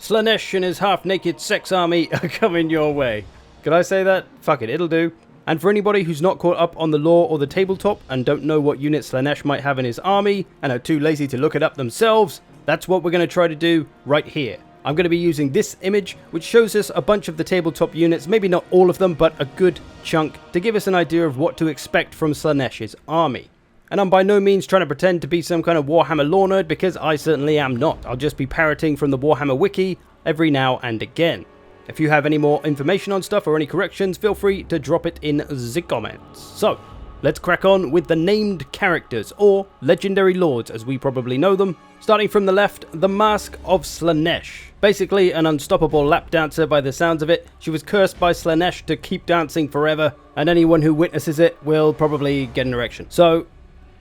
Slaanesh and his half-naked sex army are coming your way. Could I say that? Fuck it, it'll do. And for anybody who's not caught up on the lore or the tabletop and don't know what unit Slaanesh might have in his army and are too lazy to look it up themselves, that's what we're going to try to do right here. I'm going to be using this image, which shows us a bunch of the tabletop units, maybe not all of them, but a good chunk, to give us an idea of what to expect from Slaanesh's army. And I'm by no means trying to pretend to be some kind of Warhammer lore nerd, because I certainly am not. I'll just be parroting from the Warhammer wiki every now and again. If you have any more information on stuff or any corrections, feel free to drop it in the comments. So, let's crack on with the named characters, or legendary lords as we probably know them. Starting from the left, the Mask of Slaanesh. Basically an unstoppable lap dancer by the sounds of it. She was cursed by Slaanesh to keep dancing forever, and anyone who witnesses it will probably get an erection. So,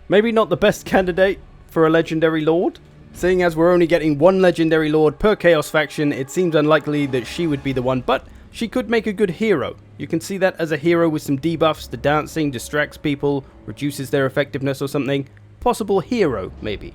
maybe not the best candidate for a legendary lord. Seeing as we're only getting one legendary lord per Chaos faction, it seems unlikely that she would be the one, but she could make a good hero. You can see that as a hero with some debuffs. The dancing distracts people, reduces their effectiveness or something. Possible hero, maybe.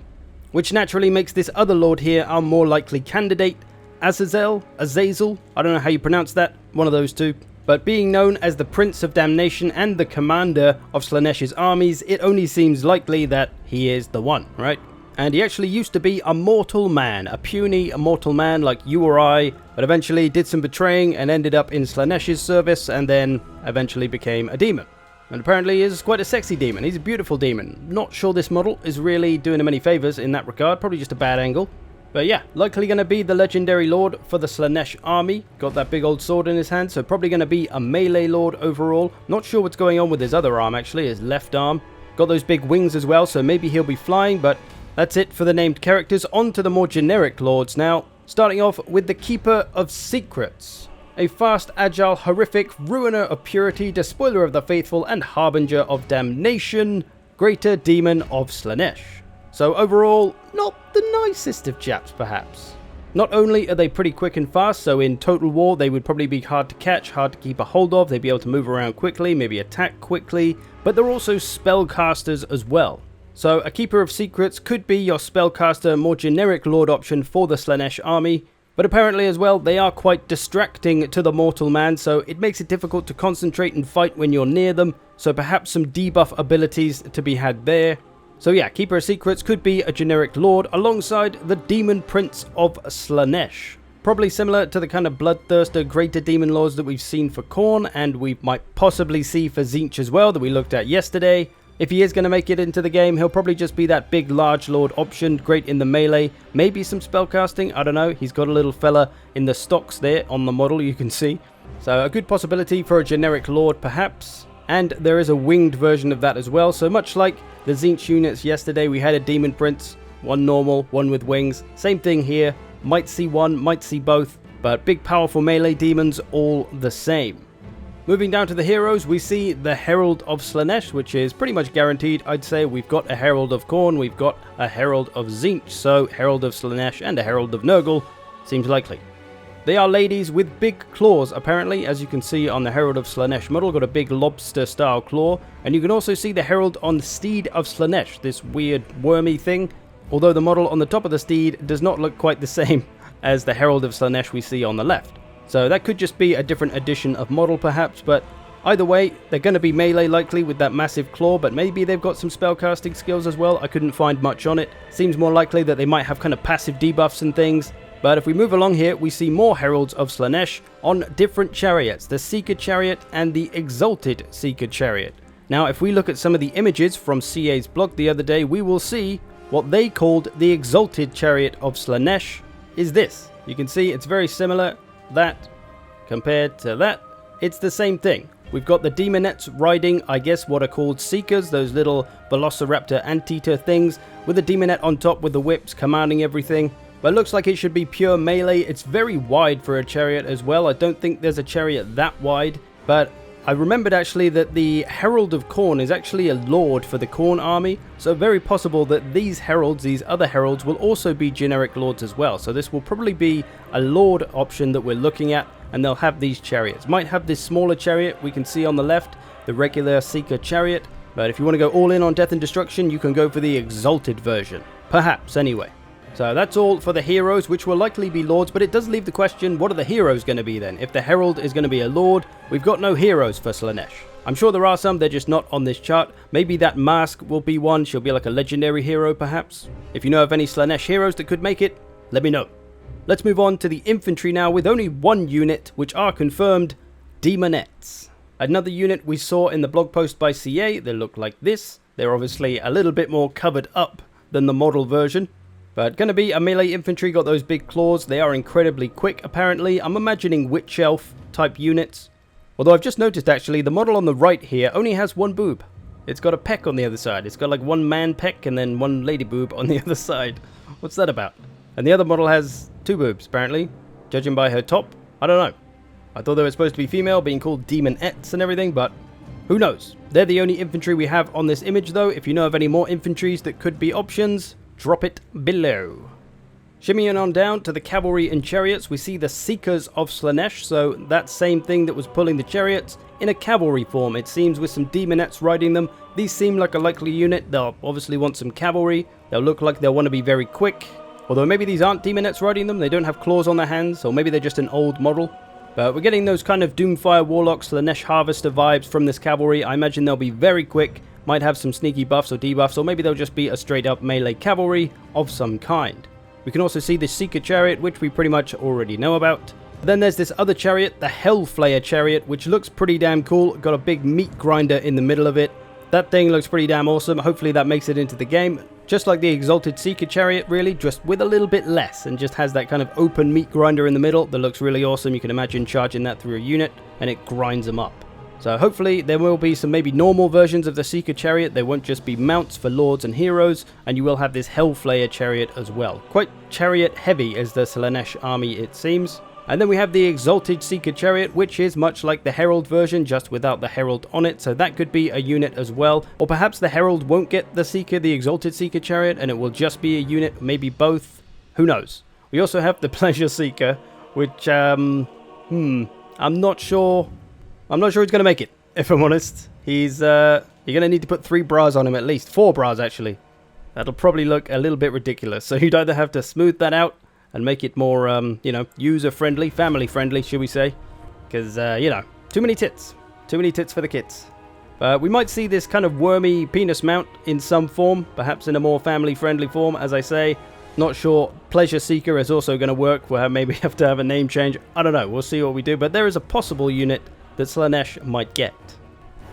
Which naturally makes this other lord here our more likely candidate. Azazel? I don't know how you pronounce that, one of those two. But being known as the Prince of Damnation and the commander of Slaanesh's armies, it only seems likely that he is the one, right? And he actually used to be a mortal man, a puny mortal man like you or I, but eventually did some betraying and ended up in Slaanesh's service and then eventually became a demon. And apparently is quite a sexy demon. He's a beautiful demon. Not sure this model is really doing him any favors in that regard, probably just a bad angle. But yeah, likely going to be the legendary lord for the Slaanesh army. Got that big old sword in his hand, so probably going to be a melee lord overall. Not sure what's going on with his other arm actually, his left arm. Got those big wings as well, so maybe he'll be flying, but that's it for the named characters. On to the more generic lords now. Starting off with the Keeper of Secrets. A fast, agile, horrific, ruiner of purity, despoiler of the faithful, and harbinger of damnation, greater demon of Slaanesh. So overall, not the nicest of chaps perhaps. Not only are they pretty quick and fast, so in Total War they would probably be hard to catch, hard to keep a hold of, they'd be able to move around quickly, maybe attack quickly, but they're also spellcasters as well. So a Keeper of Secrets could be your spellcaster, more generic lord option for the Slaanesh army, but apparently as well they are quite distracting to the mortal man, so it makes it difficult to concentrate and fight when you're near them, so perhaps some debuff abilities to be had there. So yeah, Keeper of Secrets could be a generic lord alongside the Demon Prince of Slaanesh. Probably similar to the kind of bloodthirster greater demon lords that we've seen for Khorne, and we might possibly see for Tzeentch as well that we looked at yesterday. If he is going to make it into the game, he'll probably just be that big large lord option, great in the melee, maybe some spellcasting, I don't know. He's got a little fella in the stocks there on the model, you can see. So a good possibility for a generic lord perhaps. And there is a winged version of that as well, so much like the Tzeentch units yesterday, we had a Demon Prince, one normal, one with wings. Same thing here, might see one, might see both, but big powerful melee demons all the same. Moving down to the heroes, we see the Herald of Slaanesh, which is pretty much guaranteed. I'd say we've got a Herald of Khorne, we've got a Herald of Tzeentch, so Herald of Slaanesh and a Herald of Nurgle seems likely. They are ladies with big claws, apparently, as you can see on the Herald of Slaanesh model, got a big lobster-style claw, and you can also see the Herald on the Steed of Slaanesh, this weird wormy thing, although the model on the top of the steed does not look quite the same as the Herald of Slaanesh we see on the left. So that could just be a different edition of model perhaps, but either way, they're going to be melee likely with that massive claw, but maybe they've got some spellcasting skills as well. I couldn't find much on it. Seems more likely that they might have kind of passive debuffs and things. But if we move along here, we see more Heralds of Slaanesh on different chariots, the Seeker Chariot and the Exalted Seeker Chariot. Now, if we look at some of the images from CA's blog the other day, we will see what they called the Exalted Chariot of Slaanesh is this. You can see it's very similar. That compared to that, it's the same thing. We've got the demonettes riding, I guess what are called seekers, those little velociraptor anteater things, with the demonette on top with the whips commanding everything. But it looks like it should be pure melee. It's very wide for a chariot as well. I don't think there's a chariot that wide, but I remembered actually that the Herald of Khorne is actually a lord for the Khorne army, so very possible that these heralds, these other heralds, will also be generic lords as well. So this will probably be a lord option that we're looking at, and they'll have these chariots. Might have this smaller chariot we can see on the left, the regular Seeker Chariot, but if you want to go all in on death and destruction, you can go for the Exalted version. Perhaps, anyway. So that's all for the heroes, which will likely be lords, but it does leave the question, what are the heroes going to be then? If the herald is going to be a lord, we've got no heroes for Slaanesh. I'm sure there are some, they're just not on this chart. Maybe that mask will be one, she'll be like a legendary hero perhaps. If you know of any Slaanesh heroes that could make it, let me know. Let's move on to the infantry now, with only one unit, which are confirmed, Demonettes. Another unit we saw in the blog post by CA, they look like this. They're obviously a little bit more covered up than the model version. But going to be a melee infantry, got those big claws. They are incredibly quick, apparently. I'm imagining witch elf type units. Although I've just noticed, actually, the model on the right here only has one boob. It's got a peck on the other side. It's got like one man peck and then one lady boob on the other side. What's that about? And the other model has two boobs, apparently. Judging by her top, I don't know. I thought they were supposed to be female, being called Demonettes and everything, but who knows? They're the only infantry we have on this image, though. If you know of any more infantries that could be options, drop it below. Shimmying on down to the cavalry and chariots, we see the Seekers of Slaanesh, so that same thing that was pulling the chariots in a cavalry form, it seems, with some demonettes riding them. These seem like a likely unit. They'll obviously want some cavalry. They'll look like they'll want to be very quick. Although maybe these aren't demonettes riding them, they don't have claws on their hands, or maybe they're just an old model. But we're getting those kind of Doomfire Warlock Slaanesh Harvester vibes from this cavalry. I imagine they'll be very quick. Might have some sneaky buffs or debuffs, or maybe they'll just be a straight up melee cavalry of some kind. We can also see the Seeker Chariot, which we pretty much already know about. Then there's this other chariot, the Hellflayer Chariot, which looks pretty damn cool. Got a big meat grinder in the middle of it. That thing looks pretty damn awesome. Hopefully that makes it into the game. Just like the Exalted Seeker Chariot, really, just with a little bit less, and just has that kind of open meat grinder in the middle that looks really awesome. You can imagine charging that through a unit, and it grinds them up. So hopefully there will be some maybe normal versions of the Seeker Chariot. They won't just be mounts for lords and heroes, and you will have this Hellflayer Chariot as well. Quite chariot heavy as the Slaanesh army, it seems. And then we have the Exalted Seeker Chariot, which is much like the Herald version, just without the Herald on it, so that could be a unit as well. Or perhaps the Herald won't get the Seeker, the Exalted Seeker Chariot, and it will just be a unit, maybe both. Who knows? We also have the Pleasure Seeker, which, I'm not sure he's going to make it, if I'm honest. You're going to need to put 3 bras on him at least. 4 bras, actually. That'll probably look a little bit ridiculous. So you'd either have to smooth that out and make it more, user-friendly, family-friendly, should we say. Because, too many tits. Too many tits for the kids. But we might see this kind of wormy penis mount in some form, perhaps in a more family-friendly form, as I say. Not sure. Pleasure Seeker is also going to work. We'll maybe have to have a name change. I don't know. We'll see what we do. But there is a possible unit that Slaanesh might get.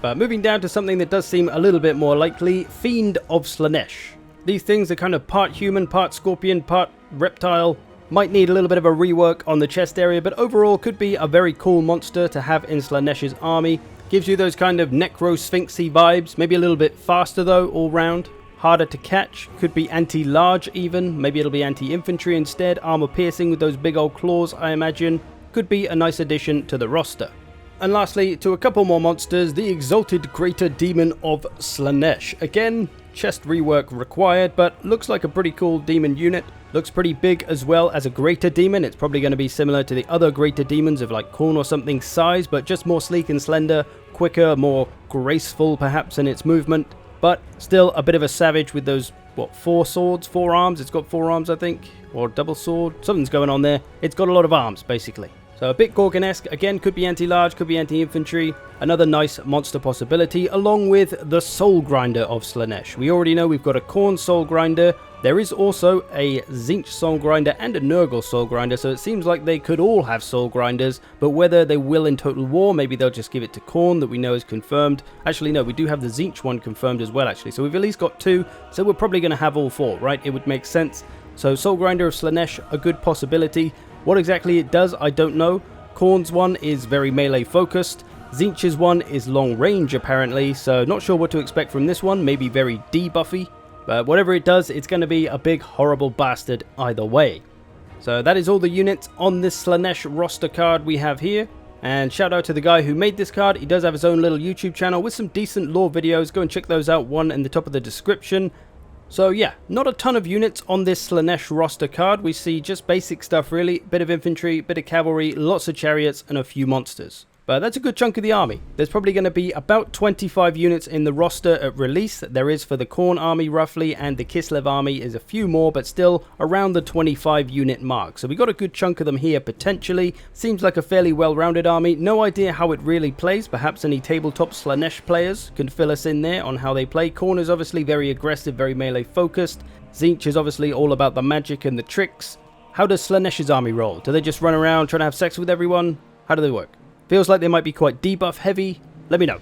But moving down to something that does seem a little bit more likely, Fiend of Slaanesh. These things are kind of part human, part scorpion, part reptile. Might need a little bit of a rework on the chest area, but overall could be a very cool monster to have in Slaanesh's army. Gives you those kind of necro-sphinxy vibes, maybe a little bit faster though, all round. Harder to catch, could be anti-large even, maybe it'll be anti-infantry instead. Armor piercing with those big old claws, I imagine. Could be a nice addition to the roster. And lastly, to a couple more monsters, the Exalted Greater Demon of Slaanesh. Again, chest rework required, but looks like a pretty cool demon unit. Looks pretty big as well as a Greater Demon. It's probably going to be similar to the other Greater Demons of like Khorne or something size, but just more sleek and slender, quicker, more graceful perhaps in its movement. But still a bit of a savage with those, 4 swords, 4 arms? It's got 4 arms, I think, or double sword. Something's going on there. It's got a lot of arms, basically. So a bit Gorgon-esque, again, could be anti-large, could be anti-infantry. Another nice monster possibility, along with the Soul Grinder of Slaanesh. We already know we've got a Khorne Soul Grinder. There is also a Tzeentch Soul Grinder and a Nurgle Soul Grinder, so it seems like they could all have Soul Grinders, but whether they will in Total War, maybe they'll just give it to Khorne, that we know is confirmed. Actually, no, we do have the Tzeentch one confirmed as well, actually, so we've at least got 2, so we're probably going to have all 4, right? It would make sense. So Soul Grinder of Slaanesh, a good possibility. What exactly it does, I don't know. Khorne's one is very melee focused. Tzeentch's one is long range apparently, so not sure what to expect from this one, maybe very debuffy. But whatever it does, it's going to be a big horrible bastard either way. So that is all the units on this Slaanesh roster card we have here. And shout out to the guy who made this card. He does have his own little YouTube channel with some decent lore videos. Go and check those out, one in the top of the description. So yeah, not a ton of units on this Slaanesh roster card. We see just basic stuff really, bit of infantry, bit of cavalry, lots of chariots and a few monsters. But that's a good chunk of the army. There's probably going to be about 25 units in the roster at release. There is for the Khorne army roughly, and the Kislev army is a few more, but still around the 25 unit mark. So we got a good chunk of them here potentially. Seems like a fairly well-rounded army. No idea how it really plays. Perhaps any tabletop Slaanesh players can fill us in there on how they play. Khorne is obviously very aggressive, very melee focused. Tzeentch is obviously all about the magic and the tricks. How does Slaanesh's army roll? Do they just run around trying to have sex with everyone? How do they work? Feels like they might be quite debuff heavy. Let me know.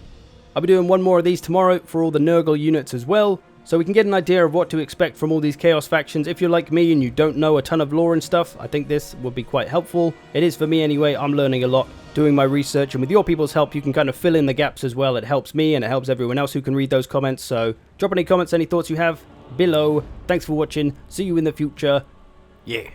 I'll be doing one more of these tomorrow for all the Nurgle units as well, so we can get an idea of what to expect from all these Chaos factions. If you're like me and you don't know a ton of lore and stuff, I think this would be quite helpful. It is for me anyway. I'm learning a lot, doing my research, and with your people's help, you can kind of fill in the gaps as well. It helps me and it helps everyone else who can read those comments, so drop any comments, any thoughts you have below. Thanks for watching. See you in the future. Yeah.